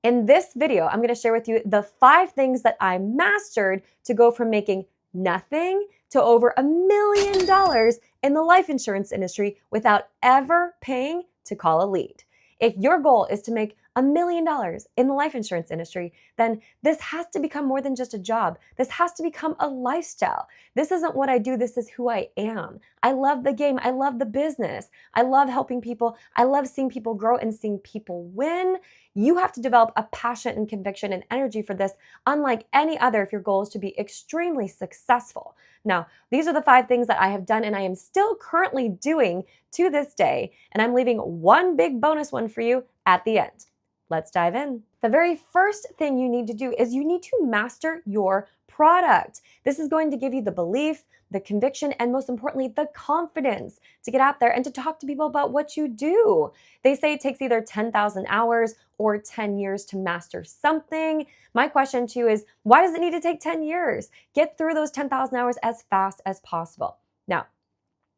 In this video, I'm going to share with you the 5 things that I mastered to go from making nothing to over $1 million in the life insurance industry without ever paying to call a lead. If your goal is to make $1 million in the life insurance industry, then this has to become more than just a job. This has to become a lifestyle. This isn't what I do, this is who I am. I love the game, I love the business, I love helping people, I love seeing people grow and seeing people win. You have to develop a passion and conviction and energy for this, unlike any other, if your goal is to be extremely successful. Now, these are the 5 things that I have done and I am still currently doing to this day, and I'm leaving one big bonus one for you at the end. Let's dive in. The very first thing you need to do is you need to master your product. This is going to give you the belief, the conviction, and most importantly, the confidence to get out there and to talk to people about what you do. They say it takes either 10,000 hours or 10 years to master something. My question to you is, why does it need to take 10 years? Get through those 10,000 hours as fast as possible. Now,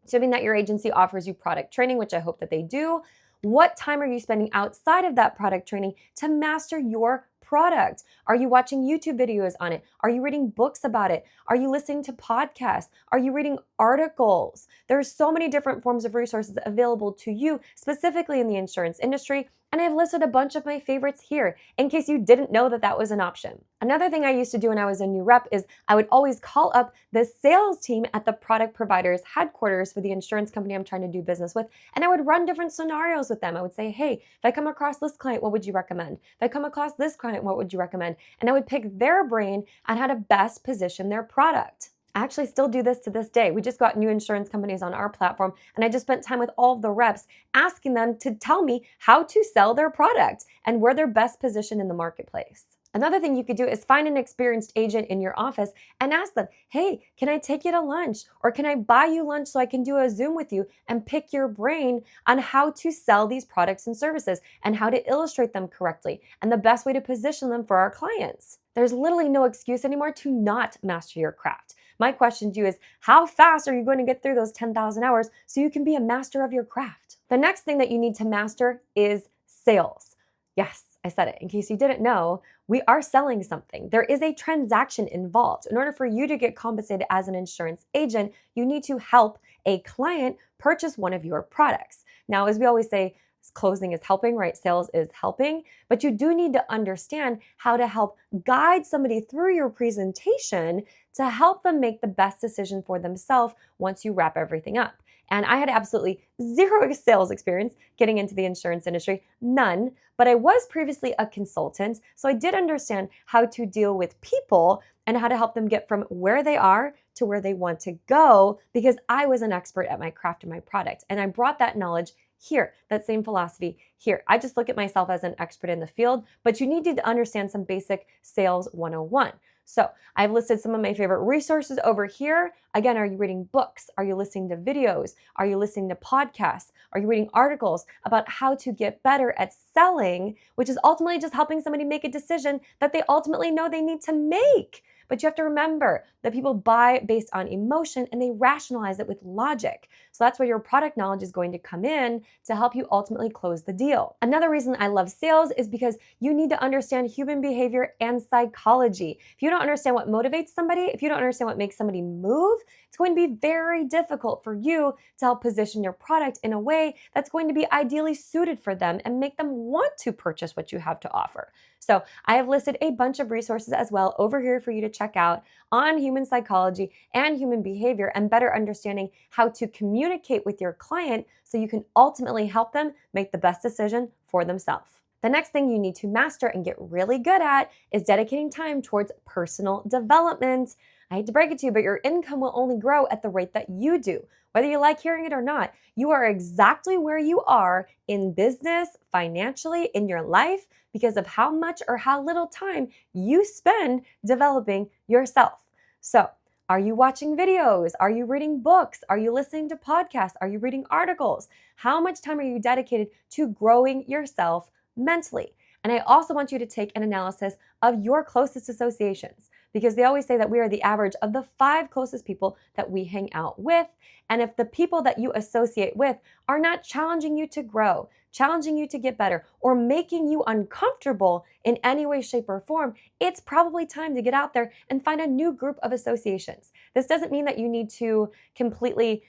assuming that your agency offers you product training, which I hope that they do, what time are you spending outside of that product training to master your product? Are you watching YouTube videos on it? Are you reading books about it? Are you listening to podcasts? Are you reading articles? There are so many different forms of resources available to you, specifically in the insurance industry. And I've listed a bunch of my favorites here in case you didn't know that that was an option. Another thing I used to do when I was a new rep is I would always call up the sales team at the product provider's headquarters for the insurance company I'm trying to do business with. And I would run different scenarios with them. I would say, hey, if I come across this client, what would you recommend? If I come across this client, what would you recommend? And I would pick their brain on how to best position their product. I actually still do this to this day. We just got new insurance companies on our platform, and I just spent time with all of the reps asking them to tell me how to sell their product and where they're best positioned in the marketplace. Another thing you could do is find an experienced agent in your office and ask them, hey, can I take you to lunch? Or can I buy you lunch so I can do a Zoom with you and pick your brain on how to sell these products and services and how to illustrate them correctly and the best way to position them for our clients. There's literally no excuse anymore to not master your craft. My question to you is, how fast are you going to get through those 10,000 hours so you can be a master of your craft? The next thing that you need to master is sales. Yes, I said it. In case you didn't know, we are selling something. There is a transaction involved. In order for you to get compensated as an insurance agent, you need to help a client purchase one of your products. Now, as we always say, closing is helping, right? Sales is helping, but you do need to understand how to help guide somebody through your presentation to help them make the best decision for themselves once you wrap everything up. And I had absolutely zero sales experience getting into the insurance industry, none, but I was previously a consultant, so I did understand how to deal with people and how to help them get from where they are to where they want to go, because I was an expert at my craft and my product. And I brought that knowledge here, that same philosophy here. I just look at myself as an expert in the field, but you need to understand some basic sales 101. So I've listed some of my favorite resources over here. Again, are you reading books? Are you listening to videos? Are you listening to podcasts? Are you reading articles about how to get better at selling, which is ultimately just helping somebody make a decision that they ultimately know they need to make? But you have to remember that people buy based on emotion and they rationalize it with logic. So that's where your product knowledge is going to come in to help you ultimately close the deal. Another reason I love sales is because you need to understand human behavior and psychology. If you don't understand what motivates somebody, if you don't understand what makes somebody move, it's going to be very difficult for you to help position your product in a way that's going to be ideally suited for them and make them want to purchase what you have to offer. So I have listed a bunch of resources as well over here for you to check out on human psychology and human behavior and better understanding how to communicate with your client so you can ultimately help them make the best decision for themselves. The next thing you need to master and get really good at is dedicating time towards personal development. I hate to break it to you, but your income will only grow at the rate that you do. Whether you like hearing it or not, you are exactly where you are in business, financially, in your life, because of how much or how little time you spend developing yourself. So, are you watching videos? Are you reading books? Are you listening to podcasts? Are you reading articles? How much time are you dedicated to growing yourself mentally? And I also want you to take an analysis of your closest associations, because they always say that we are the average of the 5 closest people that we hang out with. And if the people that you associate with are not challenging you to grow, challenging you to get better, or making you uncomfortable in any way, shape, or form, it's probably time to get out there and find a new group of associations. This doesn't mean that you need to completely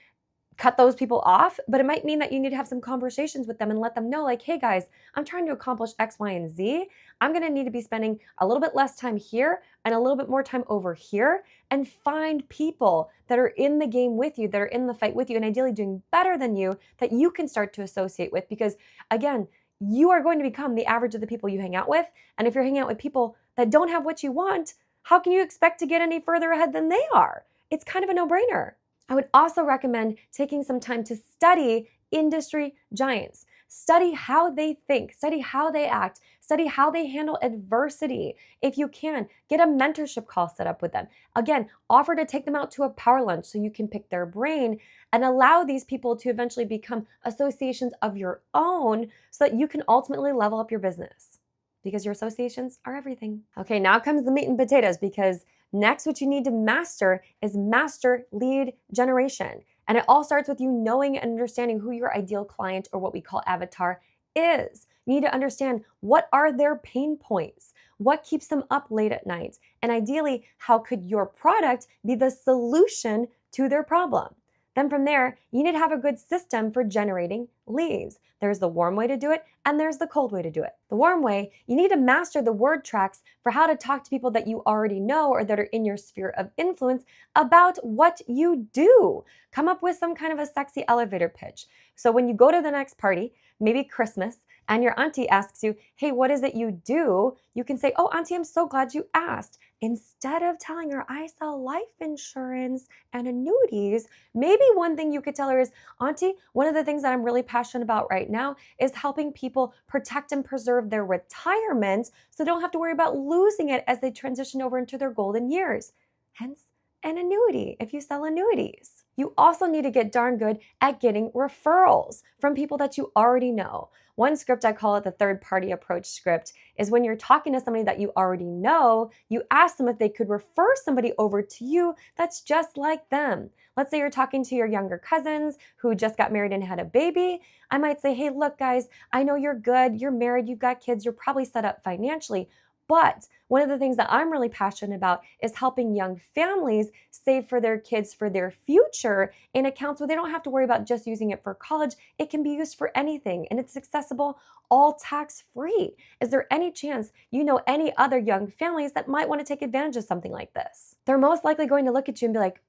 cut those people off, but it might mean that you need to have some conversations with them and let them know, like, hey guys, I'm trying to accomplish X, Y, and Z. I'm going to need to be spending a little bit less time here and a little bit more time over here, and find people that are in the game with you, that are in the fight with you, and ideally doing better than you, that you can start to associate with. Because again, you are going to become the average of the people you hang out with. And if you're hanging out with people that don't have what you want, how can you expect to get any further ahead than they are? It's kind of a no-brainer. I would also recommend taking some time to study industry giants. Study how they think, study how they act, study how they handle adversity. If you can, get a mentorship call set up with them. Again, offer to take them out to a power lunch so you can pick their brain, and allow these people to eventually become associations of your own so that you can ultimately level up your business, because your associations are everything. Okay, now comes the meat and potatoes, because next, what you need to master is master lead generation. And it all starts with you knowing and understanding who your ideal client, or what we call avatar, is. You need to understand, what are their pain points? What keeps them up late at night? And ideally, how could your product be the solution to their problem? Then from there, you need to have a good system for generating leads. There's the warm way to do it, and there's the cold way to do it. The warm way, you need to master the word tracks for how to talk to people that you already know or that are in your sphere of influence about what you do. Come up with some kind of a sexy elevator pitch. So when you go to the next party, maybe Christmas, and your auntie asks you, hey, what is it you do? You can say, oh, auntie, I'm so glad you asked. Instead of telling her, I sell life insurance and annuities, maybe one thing you could tell her is, auntie, one of the things that I'm really passionate about right now is helping people protect and preserve their retirement so they don't have to worry about losing it as they transition over into their golden years. Hence, an annuity if you sell annuities. You also need to get darn good at getting referrals from people that you already know. One script, I call it the third-party approach script, is when you're talking to somebody that you already know, you ask them if they could refer somebody over to you that's just like them. Let's say you're talking to your younger cousins who just got married and had a baby. I might say, hey, look, guys, I know you're good, you're married, you've got kids, you're probably set up financially, but one of the things that I'm really passionate about is helping young families save for their kids for their future in accounts where they don't have to worry about just using it for college. It can be used for anything, and it's accessible, all tax-free. Is there any chance you know any other young families that might want to take advantage of something like this? They're most likely going to look at you and be like,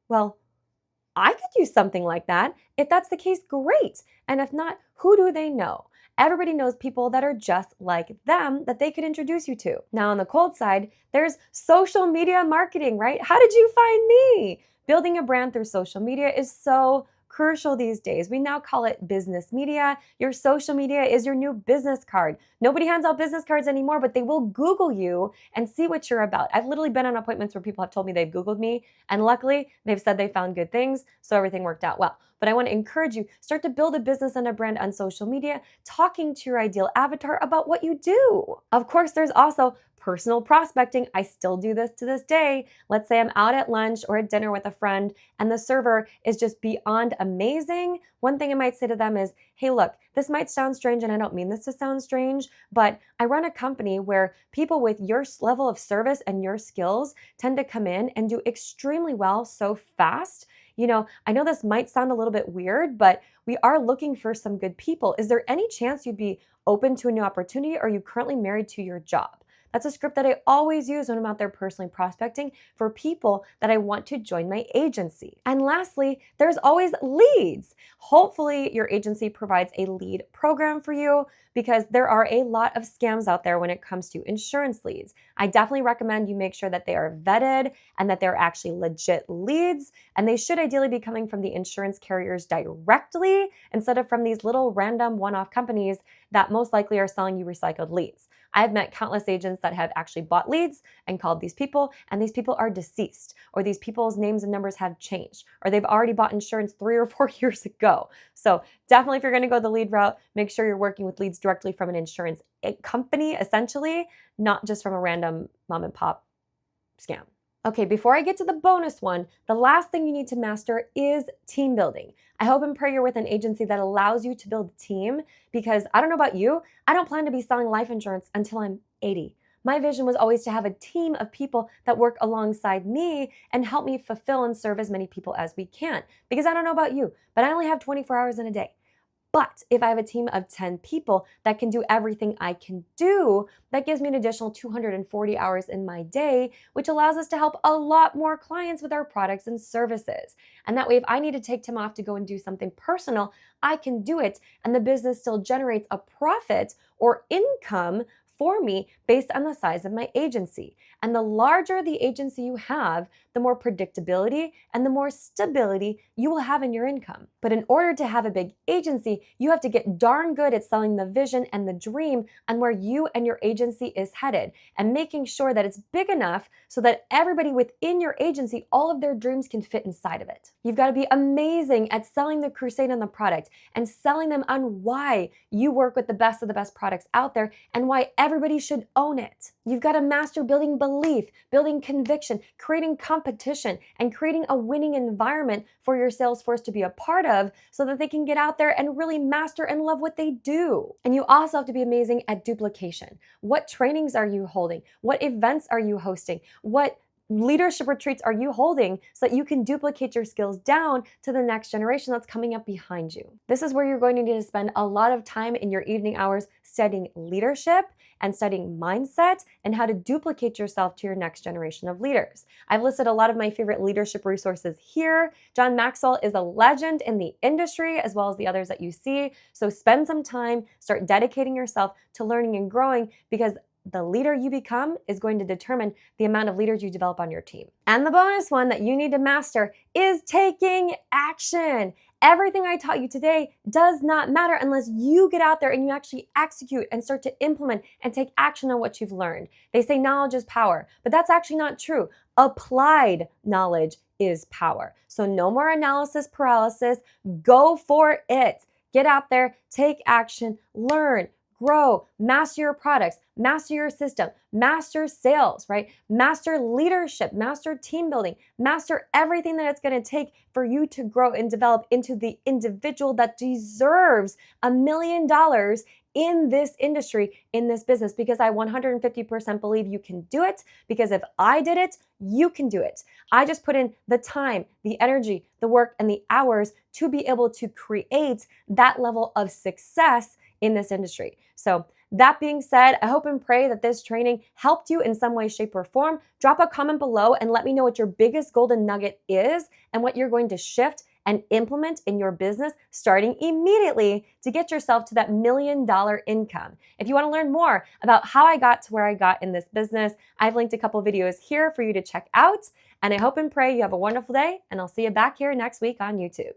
well, I could use something like that. If that's the case, great. And if not, who do they know? Everybody knows people that are just like them that they could introduce you to. Now, on the cold side, there's social media marketing, right? How did you find me? Building a brand through social media is so crucial these days. We now call it business media. Your social media is your new business card. Nobody hands out business cards anymore, but they will Google you and see what you're about. I've literally been on appointments where people have told me they've Googled me, and luckily they've said they found good things, so everything worked out well. But I want to encourage you, start to build a business and a brand on social media, talking to your ideal avatar about what you do. Of course, there's also personal prospecting. I still do this to this day. Let's say I'm out at lunch or at dinner with a friend and the server is just beyond amazing. One thing I might say to them is, hey, look, this might sound strange and I don't mean this to sound strange, but I run a company where people with your level of service and your skills tend to come in and do extremely well so fast. You know, I know this might sound a little bit weird, but we are looking for some good people. Is there any chance you'd be open to a new opportunity, or are you currently married to your job? That's a script that I always use when I'm out there personally prospecting for people that I want to join my agency. And lastly, there's always leads. Hopefully your agency provides a lead program for you, because there are a lot of scams out there when it comes to insurance leads. I definitely recommend you make sure that they are vetted and that they're actually legit leads, and they should ideally be coming from the insurance carriers directly instead of from these little random one-off companies that most likely are selling you recycled leads. I've met countless agents that have actually bought leads and called these people, and these people are deceased, or these people's names and numbers have changed, or they've already bought insurance 3 or 4 years ago. So definitely, if you're going to go the lead route, make sure you're working with leads directly from an insurance company, essentially, not just from a random mom and pop scam. Okay, before I get to the bonus one, the last thing you need to master is team building. I hope and pray you're with an agency that allows you to build a team, because I don't know about you, I don't plan to be selling life insurance until I'm 80. My vision was always to have a team of people that work alongside me and help me fulfill and serve as many people as we can. Because I don't know about you, but I only have 24 hours in a day. But if I have a team of 10 people that can do everything I can do, that gives me an additional 240 hours in my day, which allows us to help a lot more clients with our products and services. And that way, if I need to take time off to go and do something personal, I can do it, and the business still generates a profit or income for me based on the size of my agency. And the larger the agency you have, the more predictability and the more stability you will have in your income. But in order to have a big agency, you have to get darn good at selling the vision and the dream on where you and your agency is headed, and making sure that it's big enough so that everybody within your agency, all of their dreams can fit inside of it. You've got to be amazing at selling the crusade on the product and selling them on why you work with the best of the best products out there and why everybody should own it. You've got to master building belief, building conviction, creating competition, and creating a winning environment for your sales force to be a part of so that they can get out there and really master and love what they do. And you also have to be amazing at duplication. What trainings are you holding? What events are you hosting? What leadership retreats are you holding so that you can duplicate your skills down to the next generation that's coming up behind you? This is where you're going to need to spend a lot of time in your evening hours studying leadership and studying mindset and how to duplicate yourself to your next generation of leaders. I've listed a lot of my favorite leadership resources here. John Maxwell is a legend in the industry, as well as the others that you see. So spend some time, start dedicating yourself to learning and growing, because the leader you become is going to determine the amount of leaders you develop on your team. And the bonus one that you need to master is taking action. Everything I taught you today does not matter unless you get out there and you actually execute and start to implement and take action on what you've learned. They say knowledge is power, but that's actually not true. Applied knowledge is power. So no more analysis paralysis. Go for it. Get out there, take action, learn, grow, master your products, master your system, master sales, right? Master leadership, master team building, master everything that it's going to take for you to grow and develop into the individual that deserves $1 million in this industry, in this business, because I 150% believe you can do it, because if I did it, you can do it. I just put in the time, the energy, the work, and the hours to be able to create that level of success in this industry. So that being said, I hope and pray that this training helped you in some way, shape, or form. Drop a comment below and let me know what your biggest golden nugget is and what you're going to shift and implement in your business starting immediately to get yourself to that $1 million income. If you want to learn more about how I got to where I got in this business, I've linked a couple videos here for you to check out. And I hope and pray you have a wonderful day, and I'll see you back here next week on YouTube.